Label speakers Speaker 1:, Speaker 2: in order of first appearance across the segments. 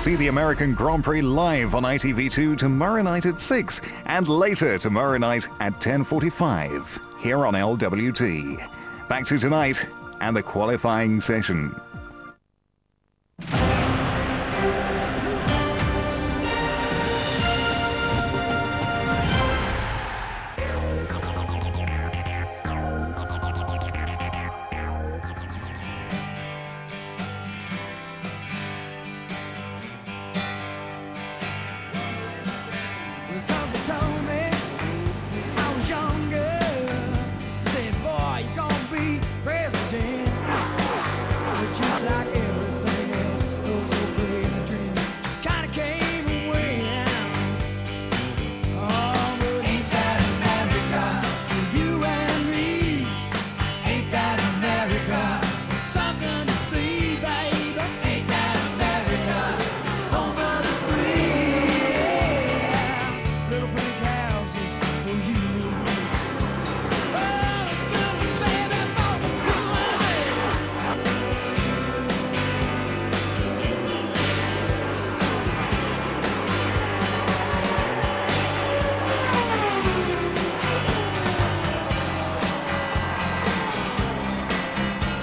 Speaker 1: See the American Grand Prix live on ITV2 tomorrow night at 6 and later tomorrow night at 10:45 here on LWT. Back to tonight and the qualifying session.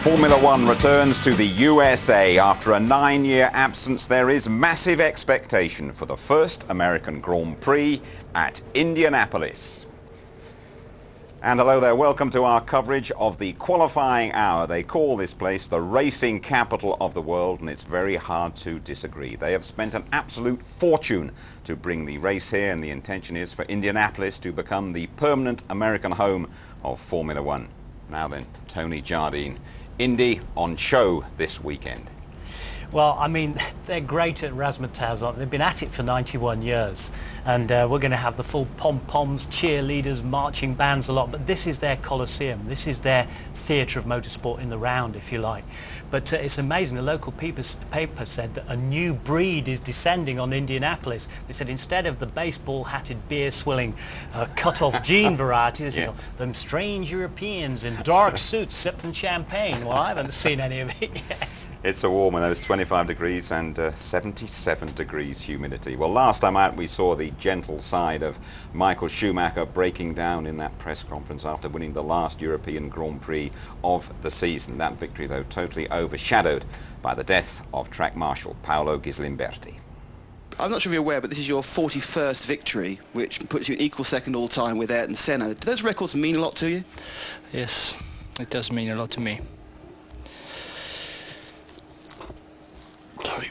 Speaker 2: Formula One returns to the USA. After a 9-year absence, there is massive expectation for the first American Grand Prix at Indianapolis. And hello there, welcome to our coverage of the qualifying hour. They call this place the racing capital of the world, and it's very hard to disagree. They have spent an absolute fortune to bring the race here, and the intention is for Indianapolis to become the permanent American home of Formula One. Now then, Tony Jardine. Indy on show this weekend.
Speaker 3: Well, I mean, they're great at razzmatazz, aren't they? They've been at it for 91 years. And we're going to have the full pom-poms, cheerleaders, marching bands a lot. But this is their coliseum. This is their theatre of motorsport in the round, if you like. But it's amazing. The local paper said that a new breed is descending on Indianapolis. They said instead of the baseball-hatted, beer-swilling, cut-off jean variety, they said, them strange Europeans in dark suits sipping champagne. Well, I haven't seen any of it yet.
Speaker 2: It's so warm, and there's 25 degrees and 77 degrees humidity. Well, last time out we saw the gentle side of Michael Schumacher breaking down in that press conference after winning the last European Grand Prix of the season. That victory, though, totally overshadowed by the death of track marshal Paolo Ghislimberti.
Speaker 4: I'm not sure if you're aware, but this is your 41st victory, which puts you in equal second all time with Ayrton Senna. Do those records mean a lot to you?
Speaker 5: Yes, it does mean a lot to me. Sorry.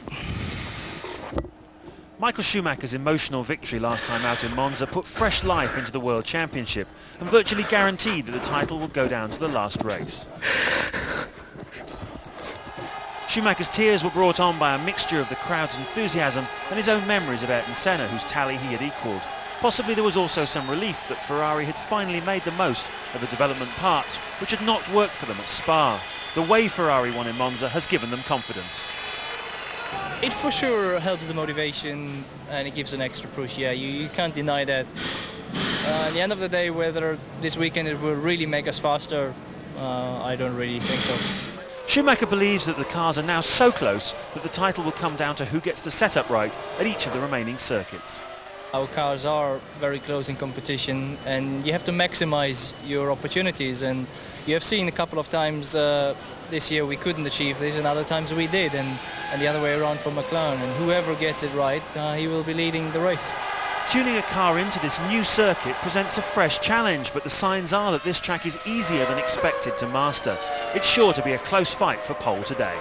Speaker 6: Michael Schumacher's emotional victory last time out in Monza put fresh life into the World Championship and virtually guaranteed that the title will go down to the last race. Schumacher's tears were brought on by a mixture of the crowd's enthusiasm and his own memories of Ayrton Senna, whose tally he had equalled. Possibly there was also some relief that Ferrari had finally made the most of the development parts, which had not worked for them at Spa. The way Ferrari won in Monza has given them confidence.
Speaker 5: It for sure helps the motivation and it gives an extra push. Yeah, you can't deny that. At the end of the day, whether this weekend it will really make us faster, I don't really think so.
Speaker 6: Schumacher believes that the cars are now so close that the title will come down to who gets the setup right at each of the remaining circuits.
Speaker 5: Our cars are very close in competition and you have to maximize your opportunities, and you have seen a couple of times this year we couldn't achieve this and other times we did, and the other way around for McLaren, and whoever gets it right, he will be leading the race.
Speaker 6: Tuning a car into this new circuit presents a fresh challenge, but the signs are that this track is easier than expected to master. It's sure to be a close fight for pole today.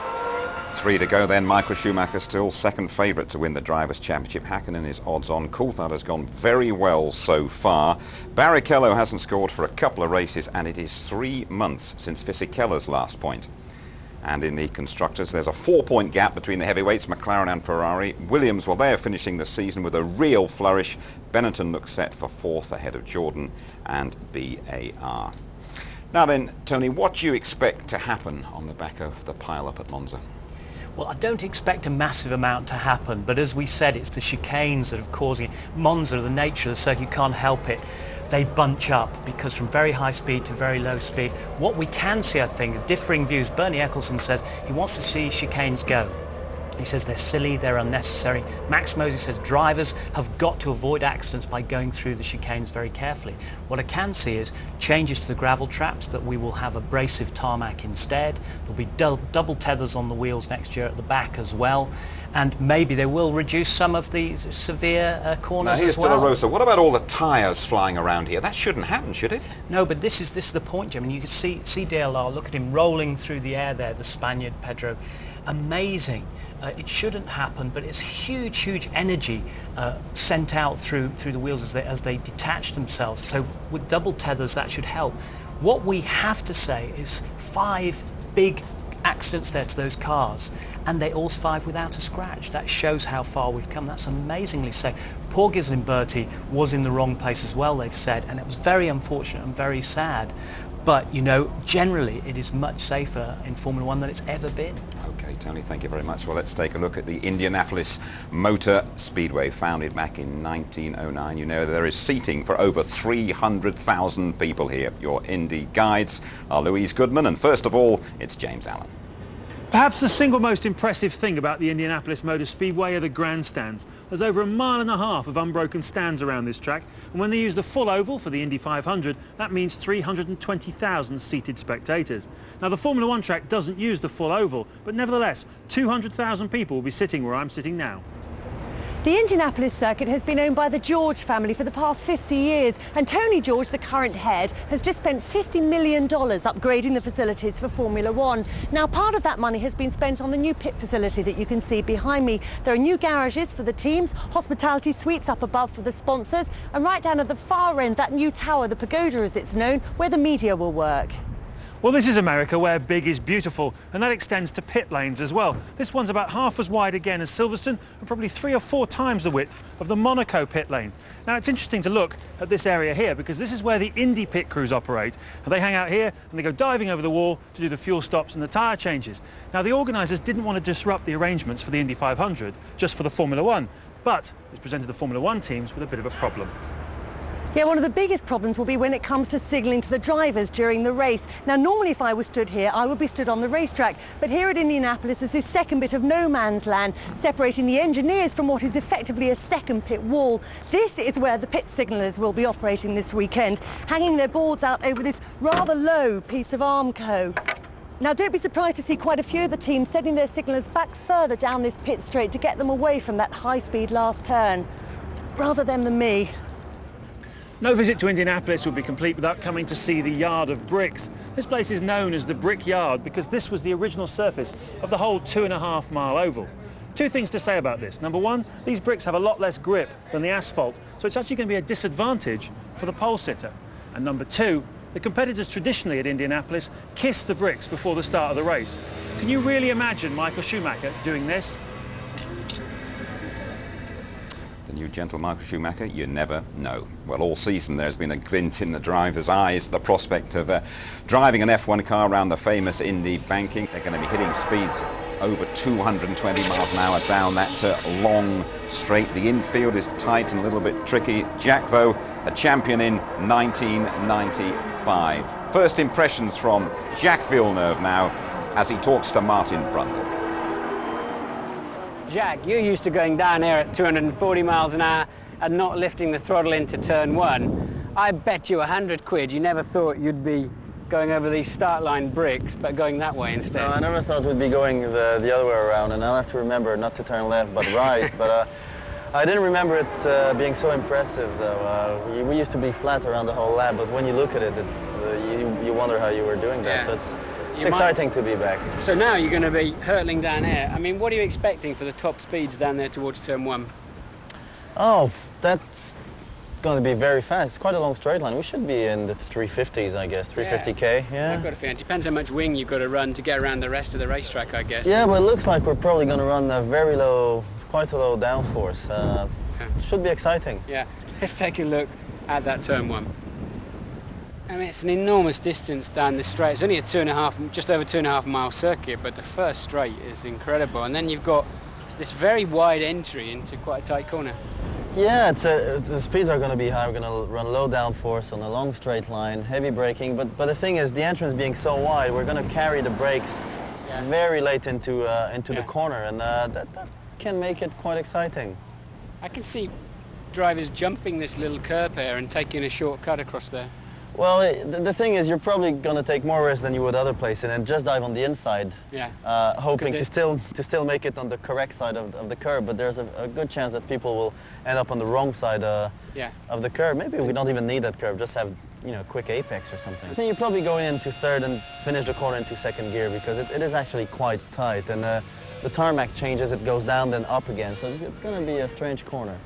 Speaker 2: 3 to go then. Michael Schumacher still second favourite to win the Drivers' Championship. Hakkinen is odds-on. Coulthard has gone very well so far. Barrichello hasn't scored for a couple of races, and it is 3 months since Fisichella's last point. And in the constructors, there's a 4-point gap between the heavyweights, McLaren and Ferrari. Williams, well, they're finishing the season with a real flourish. Benetton looks set for 4th ahead of Jordan and BAR. Now then, Tony, what do you expect to happen on the back of the pile-up at Monza?
Speaker 3: Well, I don't expect a massive amount to happen, but as we said, it's the chicanes that are causing it. Monza, the nature of the circuit, you can't help it. They bunch up because from very high speed to very low speed. What we can see, I think, differing views. Bernie Eccleston says he wants to see chicanes go. He says they're silly, they're unnecessary. Max Mosley says drivers have got to avoid accidents by going through the chicanes very carefully. What I can see is changes to the gravel traps, that we will have abrasive tarmac instead. There'll be double tethers on the wheels next year at the back as well. And maybe they will reduce some of the severe corners
Speaker 2: now, here's
Speaker 3: as well.
Speaker 2: De La Rosa. What about all the tyres flying around here? That shouldn't happen, should it?
Speaker 3: No, but this is the point, Jim. And you can see DLR, look at him rolling through the air there, the Spaniard, Pedro. Amazing. It shouldn't happen, but it's huge energy sent out through the wheels as they detach themselves. So with double tethers, that should help. What we have to say is 5 big accidents there to those cars, and they all survived without a scratch. That shows how far we've come. That's amazingly safe. Poor Gislimberti was in the wrong place as well, they've said, and it was very unfortunate and very sad. But, you know, generally it is much safer in Formula One than it's ever been.
Speaker 2: Okay, Tony, thank you very much. Well, let's take a look at the Indianapolis Motor Speedway, founded back in 1909. You know, there is seating for over 300,000 people here. Your Indy guides are Louise Goodman, and first of all, it's James Allen.
Speaker 7: Perhaps the single most impressive thing about the Indianapolis Motor Speedway are the grandstands. There's over 1.5 miles of unbroken stands around this track, and when they use the full oval for the Indy 500, that means 320,000 seated spectators. Now, the Formula One track doesn't use the full oval, but nevertheless, 200,000 people will be sitting where I'm sitting now.
Speaker 8: The Indianapolis circuit has been owned by the George family for the past 50 years, and Tony George, the current head, has just spent $50 million upgrading the facilities for Formula One. Now, part of that money has been spent on the new pit facility that you can see behind me. There are new garages for the teams, hospitality suites up above for the sponsors, and right down at the far end, that new tower, the Pagoda as it's known, where the media will work.
Speaker 7: Well, this is America, where big is beautiful, and that extends to pit lanes as well. This one's about half as wide again as Silverstone, and probably 3 or 4 times the width of the Monaco pit lane. Now, it's interesting to look at this area here, because this is where the Indy pit crews operate, and they hang out here and they go diving over the wall to do the fuel stops and the tyre changes. Now, the organisers didn't want to disrupt the arrangements for the Indy 500 just for the Formula One, but it's presented the Formula One teams with a bit of a problem.
Speaker 8: Yeah, one of the biggest problems will be when it comes to signalling to the drivers during the race. Now, normally if I was stood here, I would be stood on the racetrack, but here at Indianapolis there's this second bit of no man's land separating the engineers from what is effectively a second pit wall. This is where the pit signallers will be operating this weekend, hanging their boards out over this rather low piece of Armco. Now, don't be surprised to see quite a few of the teams sending their signallers back further down this pit straight to get them away from that high-speed last turn. Rather them than me.
Speaker 7: No visit to Indianapolis would be complete without coming to see the Yard of Bricks. This place is known as the Brick Yard because this was the original surface of the whole 2.5 mile oval. 2 things to say about this. Number 1, these bricks have a lot less grip than the asphalt, so it's actually going to be a disadvantage for the pole sitter. And number 2, the competitors traditionally at Indianapolis kiss the bricks before the start of the race. Can you really imagine Michael Schumacher doing this?
Speaker 2: The new gentle Michael Schumacher, you never know. Well, all season there's been a glint in the driver's eyes, the prospect of driving an F1 car around the famous Indy banking. They're going to be hitting speeds over 220 miles an hour down that long straight. The infield is tight and a little bit tricky. Jack, though, a champion in 1995. First impressions from Jacques Villeneuve now as he talks to Martin Brundle.
Speaker 9: Jack, you're used to going down here at 240 miles an hour and not lifting the throttle into turn 1. I bet you £100 you never thought you'd be going over these start line bricks, but going that way instead.
Speaker 10: No, I never thought we'd be going the other way around, and I'll have to remember not to turn left but right. But I didn't remember it being so impressive, though. We used to be flat around the whole lap, but when you look at it, you wonder how you were doing that.
Speaker 9: Yeah.
Speaker 10: So it's exciting to be back.
Speaker 9: So now you're going to be hurtling down here. I mean, what are you expecting for the top speeds down there towards turn 1?
Speaker 10: Oh, that's going to be very fast. It's quite a long straight line. We should be in the 350s, I guess, 350k. Yeah.
Speaker 9: I've got a feeling. It depends how much wing you've got to run to get around the rest of the racetrack, I guess.
Speaker 10: Yeah, but it looks like we're probably going to run a very low, quite a low downforce. Should be exciting.
Speaker 9: Yeah. Let's take a look at that turn 1. I mean, it's an enormous distance down the straight. It's only a just over 2.5 mile circuit, but the first straight is incredible. And then you've got this very wide entry into quite a tight corner.
Speaker 10: Yeah, the speeds are going to be high. We're going to run low downforce on a long straight line, heavy braking. But the thing is, the entrance being so wide, we're going to carry the brakes very late into the corner, and that can make it quite exciting.
Speaker 9: I can see drivers jumping this little curb here and taking a shortcut across there.
Speaker 10: Well, the thing is, you're probably going to take more risk than you would other places and just dive on the inside, hoping to still make it on the correct side of the curb. But there's a good chance that people will end up on the wrong side of the curb. Maybe we don't even need that curb, just have quick apex or something. I think you probably go into third and finish the corner into second gear, because it is actually quite tight, and the tarmac changes, it goes down then up again, so it's going to be a strange corner.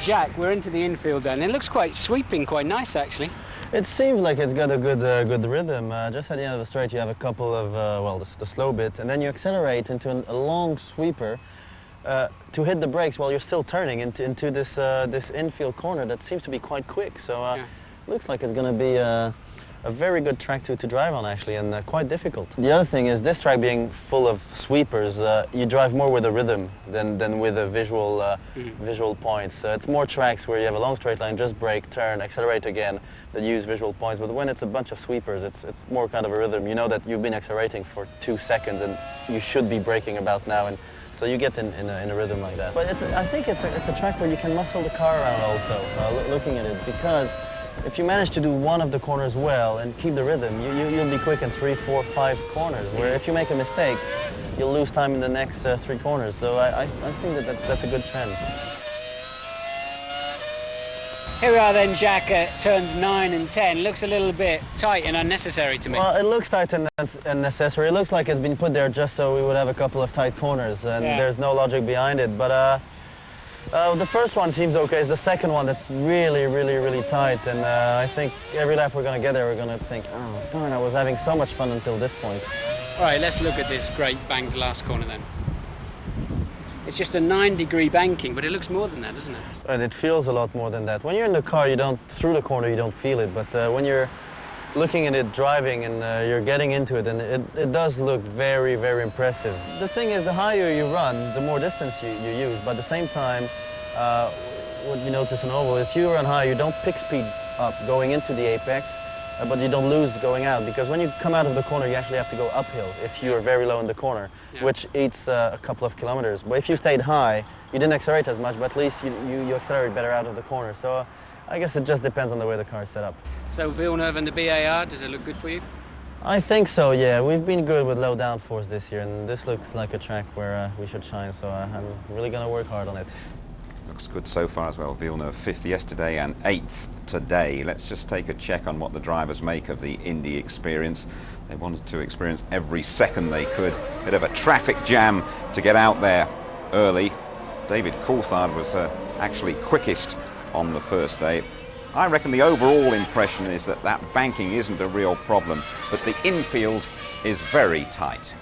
Speaker 9: Jack, we're into the infield then. It looks quite sweeping, quite nice actually.
Speaker 10: It seems like it's got a good rhythm. Just at the end of the straight you have a couple of, the slow bit, and then you accelerate into a long sweeper to hit the brakes while you're still turning into this infield corner that seems to be quite quick. So looks like it's going to be a very good track to drive on actually, and quite difficult. The other thing is, this track being full of sweepers, you drive more with a rhythm than with a visual points. It's more tracks where you have a long straight line, just brake, turn, accelerate again, that use visual points. But when it's a bunch of sweepers, it's more kind of a rhythm. You know that you've been accelerating for 2 seconds and you should be braking about now, and so you get in a rhythm like that. But I think it's a track where you can muscle the car around also, looking at it, because if you manage to do one of the corners well and keep the rhythm, you'll be quick in 3, 4, 5 corners, where if you make a mistake, you'll lose time in the next 3 corners. So I think that's a good trend.
Speaker 9: Here we are then, Jack, at turns 9 and 10. Looks a little bit tight and unnecessary to me.
Speaker 10: Well, it looks tight and unnecessary. It looks like it's been put there just so we would have a couple of tight corners, and there's no logic behind it. But the first one seems okay. It's the second one that's really, really, really tight, and I think every lap we're going to get there, we're going to think, oh, darn, I was having so much fun until this point.
Speaker 9: All right, let's look at this great banked last corner then. It's just a 9-degree banking, but it looks more than that, doesn't it?
Speaker 10: And it feels a lot more than that. When you're in the car, through the corner, you don't feel it, but when you're looking at it driving and you're getting into it, and it does look very, very impressive. The thing is, the higher you run, the more distance you use, but at the same time, what you notice in oval, if you run high, you don't pick speed up going into the apex, but you don't lose going out, because when you come out of the corner, you actually have to go uphill if you're very low in the corner, which eats a couple of kilometers. But if you stayed high, you didn't accelerate as much, but at least you accelerate better out of the corner. So I guess it just depends on the way the car is set up.
Speaker 9: So Villeneuve and the BAR, does it look good for you?
Speaker 10: I think so, yeah. We've been good with low downforce this year, and this looks like a track where we should shine, so I'm really going to work hard on it.
Speaker 2: Looks good so far as well. Villeneuve 5th yesterday and 8th today. Let's just take a check on what the drivers make of the Indy experience. They wanted to experience every second they could. Bit of a traffic jam to get out there early. David Coulthard was actually quickest on the first day. I reckon the overall impression is that banking isn't a real problem, but the infield is very tight.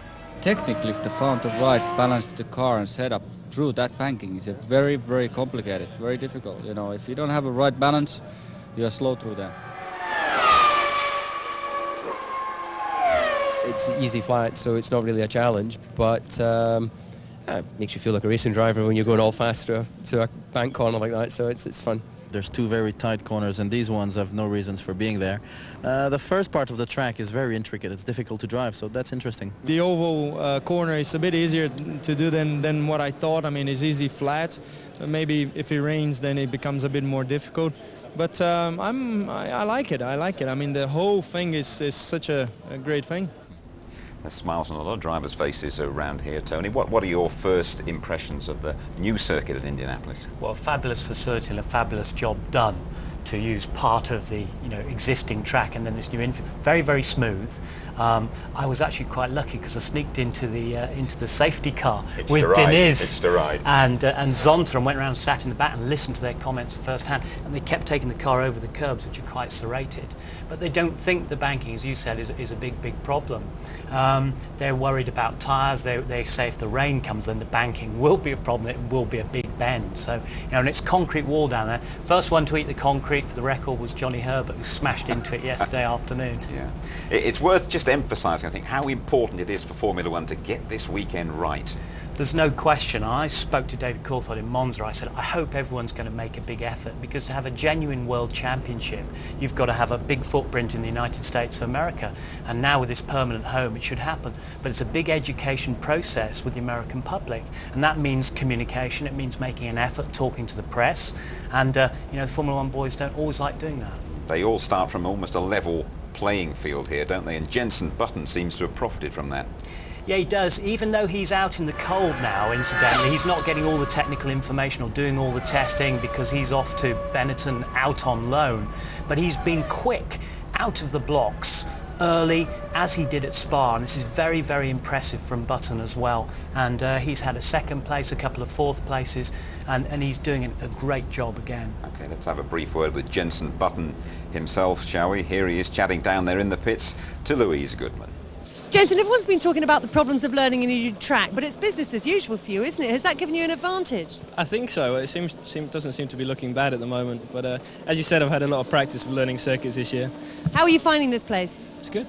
Speaker 11: Technically, to find the right balance to the car and setup through that banking is a very, very complicated, very difficult. You know, if you don't have a right balance, you are slow through that.
Speaker 12: It's easy flat, so it's not really a challenge, but it makes you feel like a racing driver when you're going all fast to a bank corner like that, so it's fun.
Speaker 13: There's 2 very tight corners, and these ones have no reasons for being there. The first part of the track is very intricate. It's difficult to drive, so that's interesting.
Speaker 14: The oval corner is a bit easier to do than what I thought. I mean, it's easy flat. Maybe if it rains, then it becomes a bit more difficult. But I like it. I like it. I mean, the whole thing is such a great thing.
Speaker 2: There's smiles on a lot of drivers' faces around here, Tony. What are your first impressions of the new circuit at Indianapolis?
Speaker 3: Well, a fabulous facility and a fabulous job done to use part of the existing track and then this new infield. Very, very smooth. I was actually quite lucky because I sneaked into the safety car with Deniz and Zonta, and went around, sat in the back and listened to their comments firsthand. And they kept taking the car over the curbs, which are quite serrated. But they don't think the banking, as you said, is a big, big problem. They're worried about tyres. They say if the rain comes, then the banking will be a problem. It will be a big bend. So, and it's concrete wall down there. First one to eat the concrete, for the record, was Johnny Herbert, who smashed into it yesterday afternoon.
Speaker 2: Yeah, it's worth just emphasising, I think, how important it is for Formula One to get this weekend right.
Speaker 3: There's no question. I spoke to David Coulthard in Monza. I said, I hope everyone's going to make a big effort, because to have a genuine world championship, you've got to have a big footprint in the United States of America. And now with this permanent home, it should happen. But it's a big education process with the American public. And that means communication. It means making an effort, talking to the press. And, the Formula One boys don't always like doing that.
Speaker 2: They all start from almost a level playing field here, don't they? And Jenson Button seems to have profited from that.
Speaker 3: Yeah, he does. Even though he's out in the cold now, incidentally, he's not getting all the technical information or doing all the testing because he's off to Benetton out on loan. But he's been quick out of the blocks early, as he did at Spa, and this is very, very impressive from Button as well. And he's had a second place, a couple of fourth places, and he's doing a great job again.
Speaker 2: Okay, let's have a brief word with Jenson Button himself, shall we? Here he is chatting down there in the pits to Louise Goodman.
Speaker 8: Jenson, everyone's been talking about the problems of learning a new track, but it's business as usual for you, isn't it? Has that given you an advantage?
Speaker 14: I think so. It doesn't seem to be looking bad at the moment. But as you said, I've had a lot of practice with learning circuits this year.
Speaker 8: How are you finding this place?
Speaker 14: It's good.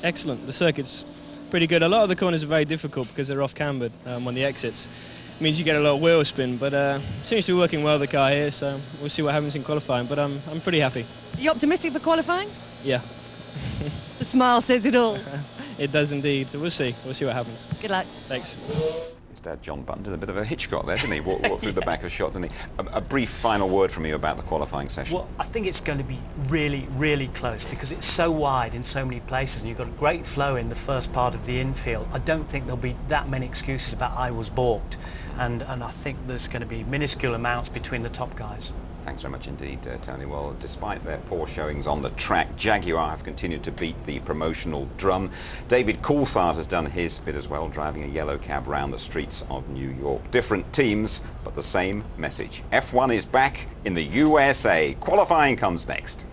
Speaker 14: Excellent. The circuit's pretty good. A lot of the corners are very difficult because they're off-cambered on the exits. It means you get a lot of wheel spin, but seems to be working well, the car here, so we'll see what happens in qualifying. But I'm pretty happy.
Speaker 8: Are you optimistic for qualifying?
Speaker 14: Yeah.
Speaker 8: The smile says it all.
Speaker 14: It does indeed. We'll see. We'll see what happens.
Speaker 8: Good luck.
Speaker 14: Thanks.
Speaker 2: His dad, John Button, did a bit of a Hitchcock there, didn't he? Walked through the back of the shot, didn't he? A brief final word from you about the qualifying session.
Speaker 3: Well, I think it's going to be really, really close because it's so wide in so many places, and you've got a great flow in the first part of the infield. I don't think there'll be that many excuses about I was balked, and I think there's going to be minuscule amounts between the top guys.
Speaker 2: Thanks very much indeed, Tony. Well, despite their poor showings on the track, Jaguar have continued to beat the promotional drum. David Coulthard has done his bit as well, driving a yellow cab round the streets of New York. Different teams, but the same message. F1 is back in the USA. Qualifying comes next.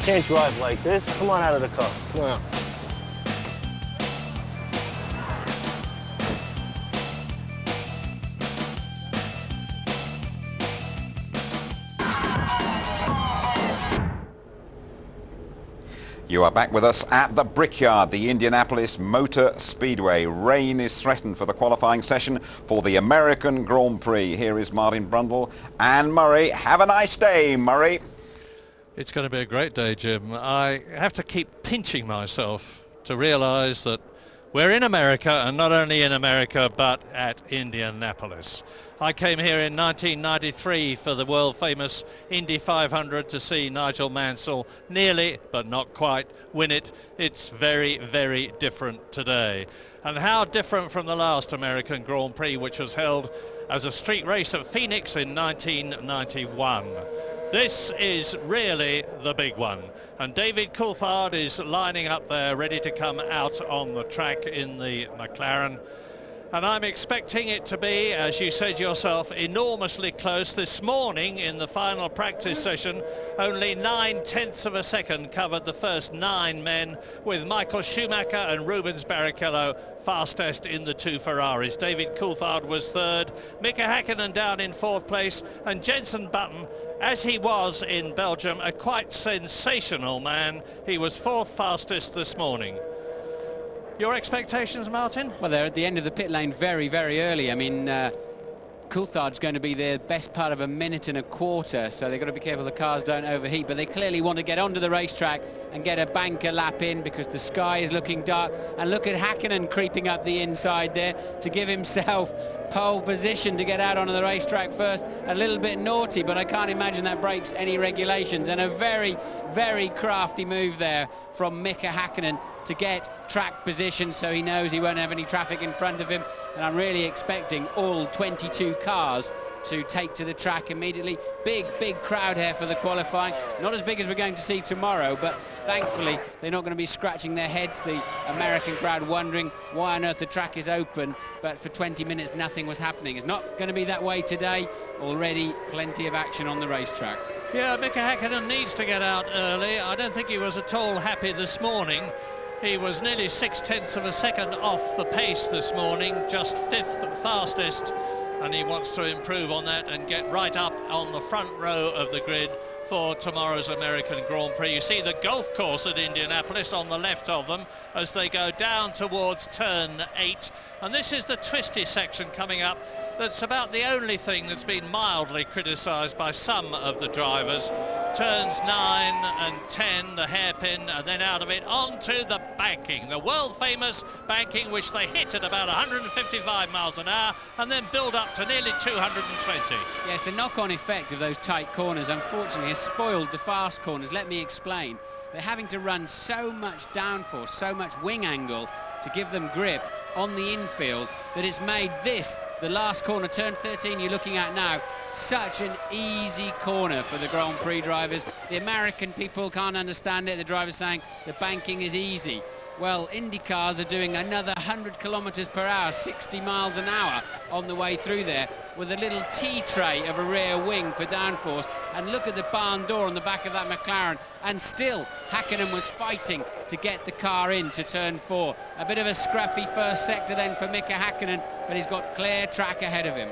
Speaker 15: Can't drive like this. Come on out of the car. Come on out.
Speaker 2: You are back with us at the Brickyard, the Indianapolis Motor Speedway. Rain is threatened for the qualifying session for the American Grand Prix. Here is Martin Brundle and Murray. Have a nice day, Murray.
Speaker 16: It's going to be a great day, Jim. I have to keep pinching myself to realise that we're in America, and not only in America, but at Indianapolis. I came here in 1993 for the world-famous Indy 500 to see Nigel Mansell nearly, but not quite, win it. It's very, very different today. And how different from the last American Grand Prix, which was held as a street race at Phoenix in 1991. This is really the big one, and David Coulthard is lining up there ready to come out on the track in the McLaren, and I'm expecting it to be, as you said yourself, enormously close. This morning in the final practice session, only 9/10 of a second covered the first 9 men, with Michael Schumacher and Rubens Barrichello fastest in the 2 Ferraris. David Coulthard was third, Mika Häkkinen down in 4th place, and Jenson Button, as he was in Belgium, a quite sensational man. He was 4th fastest this morning. Your expectations, Martin?
Speaker 9: Well, they're at the end of the pit lane very, very early. I mean, Coulthard's going to be the best part of a minute and a quarter, so they've got to be careful the cars don't overheat, but they clearly want to get onto the racetrack and get a banker lap in because the sky is looking dark. And look at Hakkinen creeping up the inside there to give himself pole position to get out onto the racetrack first. A little bit naughty, but I can't imagine that breaks any regulations, and a very, very crafty move there from Mika Hakkinen to get track position so he knows he won't have any traffic in front of him. And I'm really expecting all 22 cars to take to the track immediately. Big crowd here for the qualifying. Not as big as we're going to see tomorrow, but thankfully they're not going to be scratching their heads, the American crowd, wondering why on earth the track is open, but for 20 minutes nothing was happening. It's not going to be that way today. Already plenty of action on the racetrack.
Speaker 16: Yeah, Mika Hakkinen needs to get out early. I don't think he was at all happy this morning. He was nearly 0.6 of a second off the pace this morning, just 5th fastest, and he wants to improve on that and get right up on the front row of the grid for tomorrow's American Grand Prix. You see the golf course at Indianapolis on the left of them as they go down towards turn 8, and this is the twisty section coming up. That's about the only thing that's been mildly criticised by some of the drivers. Turns 9 and 10, the hairpin, and then out of it onto the banking, the world-famous banking, which they hit at about 155 miles an hour and then build up to nearly 220.
Speaker 9: Yes, the knock-on effect of those tight corners, unfortunately, has spoiled the fast corners. Let me explain. They're having to run so much downforce, so much wing angle to give them grip on the infield that it's made this, the last corner, turn 13 you're looking at now, such an easy corner for the Grand Prix drivers. The American people can't understand it. The drivers saying the banking is easy. Well, Indy cars are doing another 100 kilometers per hour, 60 miles an hour on the way through there with a little T-tray of a rear wing for downforce. And look at the barn door on the back of that McLaren, and still Hakkinen was fighting to get the car into turn 4. A bit of a scruffy first sector then for Mika Hakkinen, but he's got clear track ahead of him.